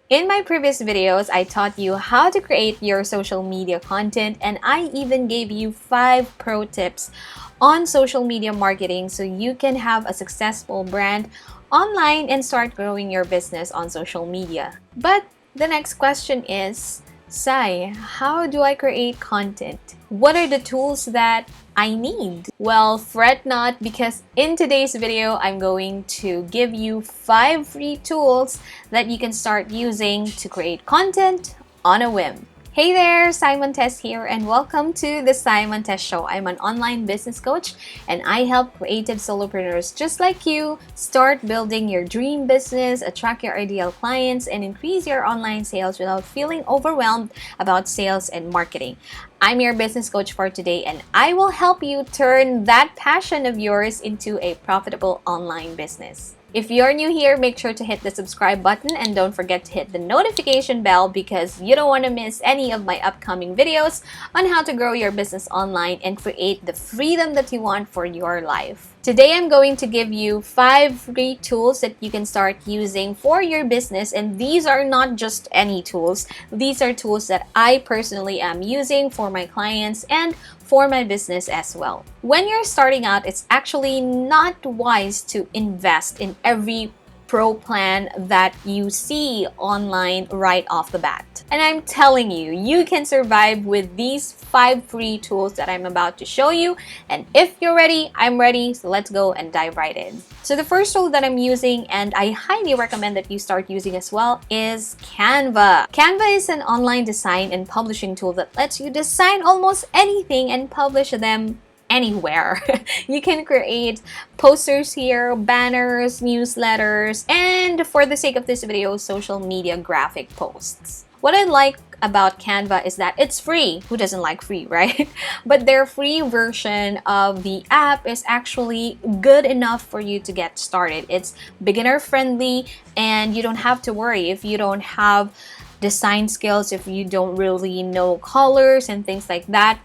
In my previous videos, I taught you how to create your social media content, and I even gave you 5 pro tips on social media marketing so you can have a successful brand online and start growing your business on social media. But the next question is, Sai, how do I create content? What are the tools that I need? Well, fret not, because in today's video, I'm going to give you 5 free tools that you can start using to create content on a whim. Hey there, Sai Montes here, and welcome to the Sai Montes Show. I'm an online business coach, and I help creative solopreneurs just like you start building your dream business, attract your ideal clients, and increase your online sales without feeling overwhelmed about sales and marketing. I'm your business coach for today, and I will help you turn that passion of yours into a profitable online business. If you're new here, make sure to hit the subscribe button and don't forget to hit the notification bell because you don't want to miss any of my upcoming videos on how to grow your business online and create the freedom that you want for your life. Today, I'm going to give you 5 free tools that you can start using for your business, and these are not just any tools. These are tools that I personally am using for my clients and for my business as well. When you're starting out, it's actually not wise to invest in every pro plan that you see online right off the bat. And I'm telling you, you can survive with these 5 free tools that I'm about to show you. And if you're ready, I'm ready. So let's go and dive right in. So the first tool that I'm using, and I highly recommend that you start using as well, is Canva. Canva is an online design and publishing tool that lets you design almost anything and publish them anywhere. You can create posters here, banners, newsletters, and for the sake of this video, social media graphic posts. What I like about Canva is that it's free. Who doesn't like free, right? But their free version of the app is actually good enough for you to get started. It's beginner friendly, and you don't have to worry if you don't have design skills, if you don't really know colors and things like that.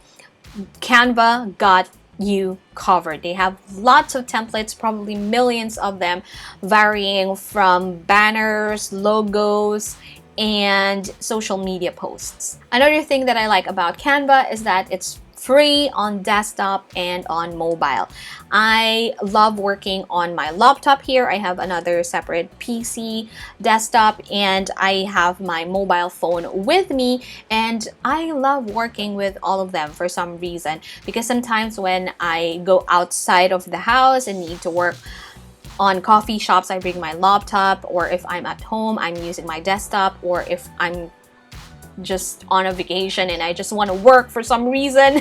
Canva got you covered. They have lots of templates, probably millions of them, varying from banners, logos, and social media posts. Another thing that I like about Canva is that it's free on desktop and on mobile. I love working on my laptop here. I have another separate PC desktop, and I have my mobile phone with me, and I love working with all of them for some reason, because sometimes when I go outside of the house and need to work on coffee shops, I bring my laptop, or if I'm at home, I'm using my desktop, or if I'm just on a vacation and I just want to work for some reason,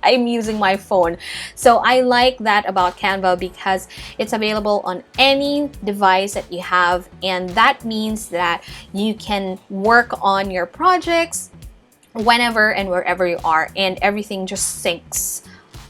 I'm using my phone. So I like that about Canva because it's available on any device that you have, and that means that you can work on your projects whenever and wherever you are, and everything just syncs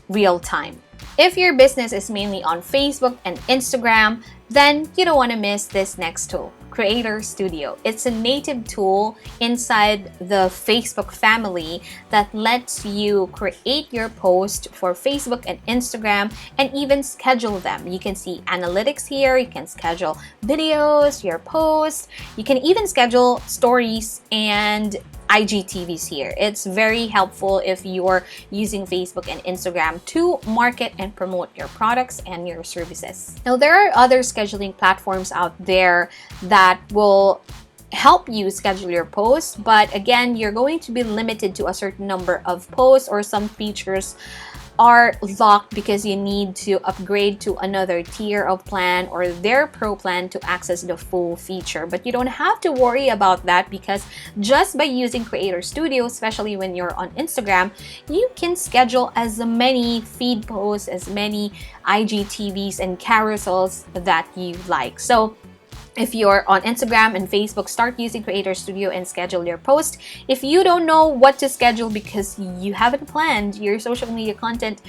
real time. If your business is mainly on Facebook and Instagram, then you don't want to miss this next tool, Creator Studio. It's a native tool inside the Facebook family that lets you create your post for Facebook and Instagram and even schedule them. You can see analytics here, you can schedule videos, your posts, you can even schedule stories and IGTVs here. It's very helpful if you're using Facebook and Instagram to market and promote your products and your services. Now, there are other scheduling platforms out there that will help you schedule your posts, but again, you're going to be limited to a certain number of posts, or some features are locked because you need to upgrade to another tier of plan or their pro plan to access the full feature. But you don't have to worry about that, because just by using Creator Studio, especially when you're on Instagram, you can schedule as many feed posts, as many IGTVs and carousels that you like. So if you're on Instagram and Facebook, start using Creator Studio and schedule your post. If you don't know what to schedule because you haven't planned your social media content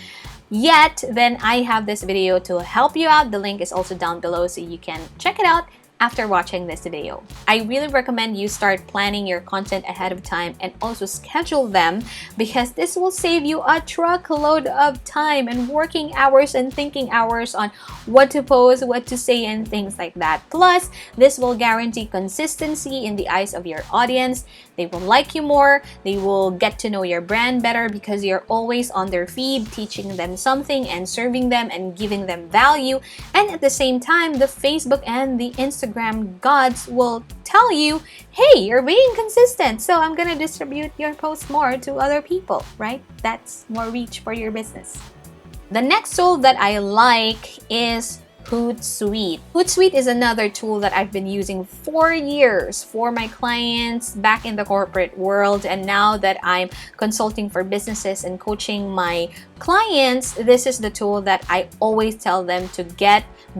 yet, then I have this video to help you out. The link is also down below, so you can check it out after watching this video. I really recommend you start planning your content ahead of time and also schedule them, because this will save you a truckload of time and working hours and thinking hours on what to post, what to say, and things like that. Plus, this will guarantee consistency in the eyes of your audience. They will like you more, they will get to know your brand better because you're always on their feed, teaching them something and serving them and giving them value. And at the same time, the Facebook and the Instagram gods will tell you, hey, you're being consistent, so I'm gonna distribute your post more to other people, right? That's more reach for your business. The next tool that I like is Hootsuite. Hootsuite is another tool that I've been using for years for my clients back in the corporate world, and now that I'm consulting for businesses and coaching my clients, this is the tool that I always tell them to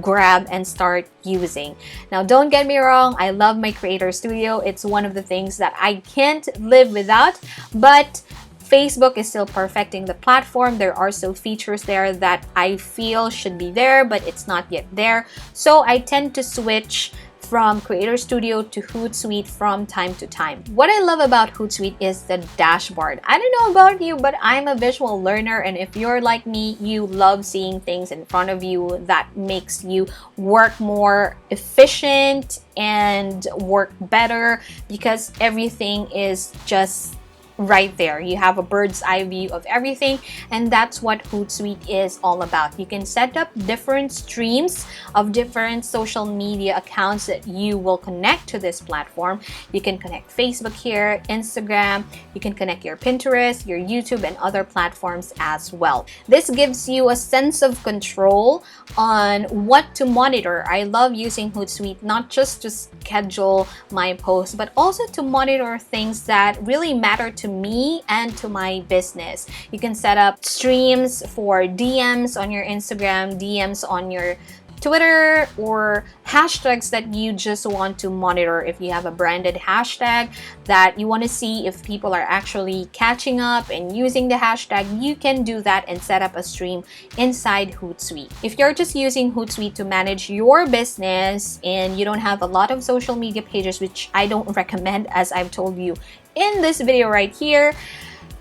grab and start using. Now, don't get me wrong, I love my Creator Studio. It's one of the things that I can't live without, but Facebook is still perfecting the platform. There are still features there that I feel should be there, but it's not yet there. So I tend to switch from Creator Studio to Hootsuite from time to time. What I love about Hootsuite is the dashboard. I don't know about you, but I'm a visual learner, and if you're like me, you love seeing things in front of you that makes you work more efficient and work better, because everything is just right there. You have a bird's eye view of everything, and that's what Hootsuite is all about. You can set up different streams of different social media accounts that you will connect to this platform. You can connect Facebook here, Instagram, you can connect your Pinterest, your YouTube, and other platforms as well. This gives you a sense of control on what to monitor. I love using Hootsuite not just to schedule my posts, but also to monitor things that really matter to me and to my business. You can set up streams for DMs on your Instagram, DMs on your Twitter, or hashtags that you just want to monitor. If you have a branded hashtag that you want to see if people are actually catching up and using the hashtag, you can do that and set up a stream inside Hootsuite. If you're just using Hootsuite to manage your business and you don't have a lot of social media pages, which I don't recommend as I've told you in this video right here,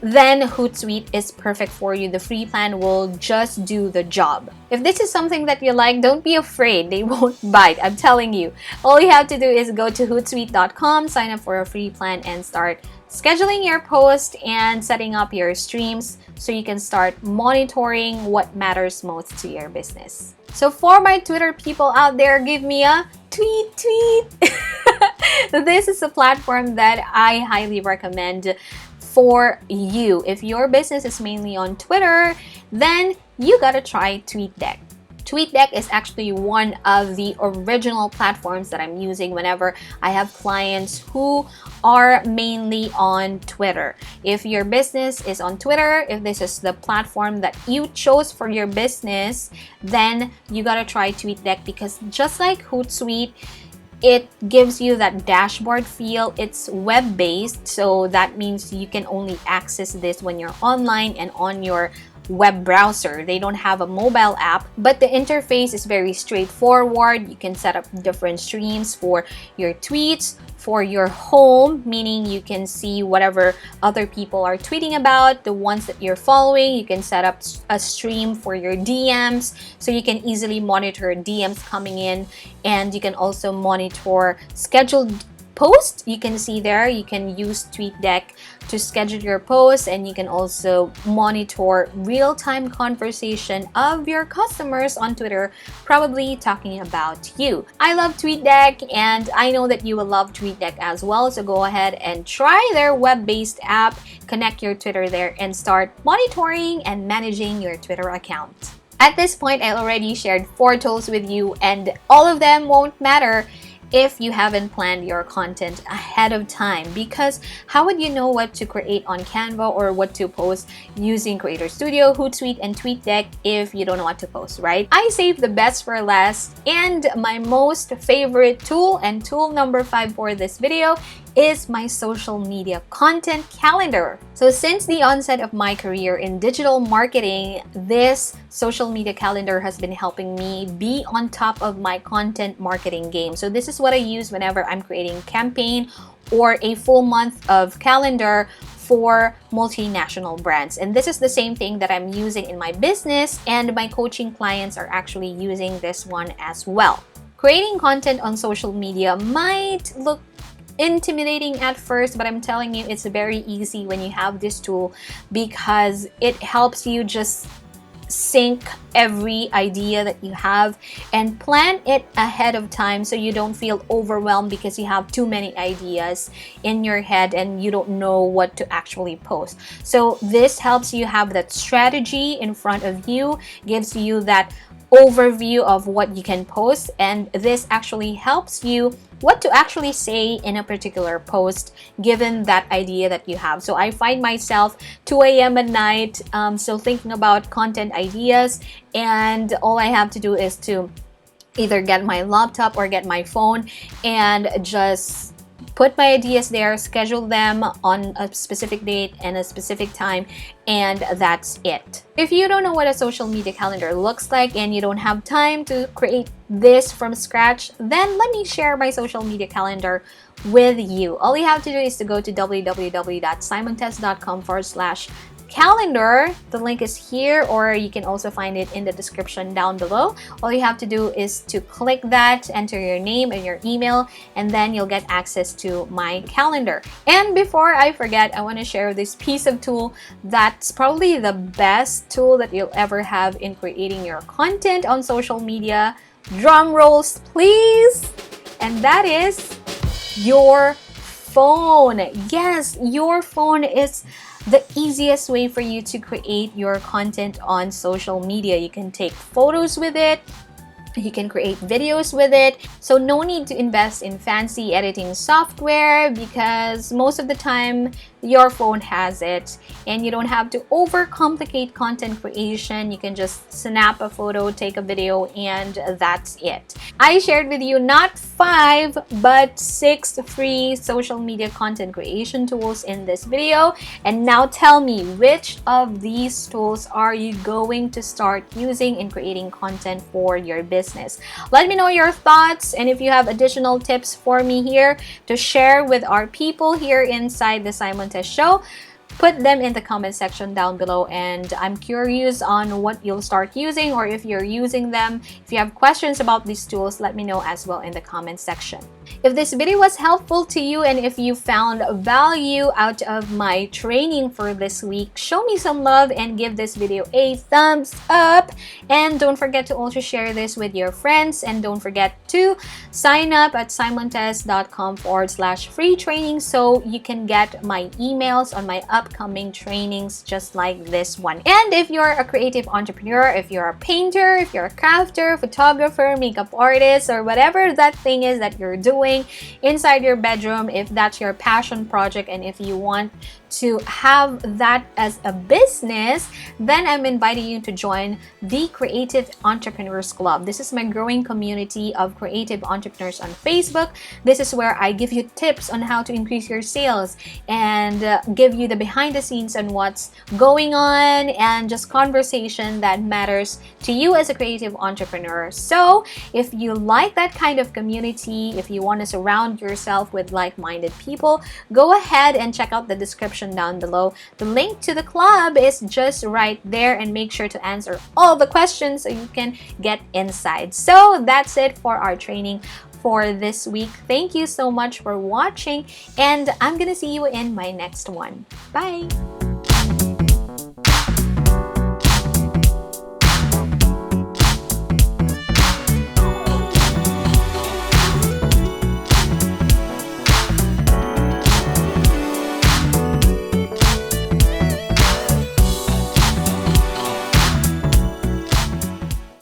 then Hootsuite is perfect for you. The free plan will just do the job. If this is something that you like, don't be afraid. They won't bite, I'm telling you. All you have to do is go to hootsuite.com, sign up for a free plan, and start scheduling your post and setting up your streams so you can start monitoring what matters most to your business. So for my Twitter people out there, give me a tweet. This is a platform that I highly recommend for you. If your business is mainly on Twitter, then you gotta try TweetDeck. TweetDeck is actually one of the original platforms that I'm using whenever I have clients who are mainly on Twitter. If your business is on Twitter, if this is the platform that you chose for your business, then you gotta try TweetDeck, because just like Hootsuite, it gives you that dashboard feel. It's web-based, so that means you can only access this when you're online and on your web browser. They don't have a mobile app, but the interface is very straightforward. You can set up different streams for your tweets, for your home, meaning you can see whatever other people are tweeting about, the ones that you're following. You can set up a stream for your DMs, so you can easily monitor DMs coming in, and you can also monitor scheduled post. You can see there, you can use TweetDeck to schedule your posts, and you can also monitor real-time conversation of your customers on Twitter, probably talking about you. I love TweetDeck, and I know that you will love TweetDeck as well, so go ahead and try their web-based app, connect your Twitter there, and start monitoring and managing your Twitter account. At this point, I already shared 4 tools with you, and all of them won't matter if you haven't planned your content ahead of time, because how would you know what to create on Canva or what to post using Creator Studio, Hootsuite, and TweetDeck if you don't know what to post, right? I saved the best for last, and my most favorite tool, and tool number 5 for this video, is my social media content calendar. So since the onset of my career in digital marketing, this social media calendar has been helping me be on top of my content marketing game. So this is what I use whenever I'm creating campaign or a full month of calendar for multinational brands. And this is the same thing that I'm using in my business, and my coaching clients are actually using this one as well. Creating content on social media might look intimidating at first, but I'm telling you, it's very easy when you have this tool, because it helps you just sync every idea that you have and plan it ahead of time, so you don't feel overwhelmed because you have too many ideas in your head and you don't know what to actually post. So this helps you have that strategy in front of you, gives you that overview of what you can post, and this actually helps you what to actually say in a particular post given that idea that you have. So I find myself 2 a.m. at night still thinking about content ideas, and all I have to do is to either get my laptop or get my phone and just put my ideas there, schedule them on a specific date and a specific time, and that's it. If you don't know what a social media calendar looks like and you don't have time to create this from scratch, then let me share my social media calendar with you. All you have to do is to go to www.saimontes.com/calendar. The link is here, or you can also find it in the description down below. All you have to do is to click that, enter your name and your email, and then you'll get access to my calendar. And before I forget, I want to share this piece of tool that's probably the best tool that you'll ever have in creating your content on social media. Drum rolls, please! And that is your phone. Yes, your phone is the easiest way for you to create your content on social media. You can take photos with it, you can create videos with it, so no need to invest in fancy editing software, because most of the time your phone has it, and you don't have to overcomplicate content creation. You can just snap a photo, take a video, and that's it. I shared with you not 5 but 6 free social media content creation tools in this video, and now tell me, which of these tools are you going to start using in creating content for your business? Let me know your thoughts, and if you have additional tips for me here to share with our people here inside the Sai Montes Show, put them in the comment section down below, and I'm curious on what you'll start using, or if you're using them. If you have questions about these tools, let me know as well in the comment section. If this video was helpful to you, and if you found value out of my training for this week, show me some love and give this video a thumbs up. And don't forget to also share this with your friends, and don't forget to sign up at saimontes.com/free training so you can get my emails on my upcoming trainings just like this one. And if you're a creative entrepreneur, if you're a painter, if you're a crafter, photographer, makeup artist, or whatever that thing is that you're doing inside your bedroom, if that's your passion project and if you want to have that as a business, then I'm inviting you to join the Creative Entrepreneurs Club. This is my growing community of creative entrepreneurs on Facebook. This is where I give you tips on how to increase your sales, and give you the behind the scenes on what's going on, and just conversation that matters to you as a creative entrepreneur. So if you like that kind of community, if you want to surround yourself with like-minded people, go ahead and check out the description down below. The link to the club is just right there, and make sure to answer all the questions so you can get inside. So that's it for our training for this week. Thank you so much for watching, and I'm gonna see you in my next one. Bye!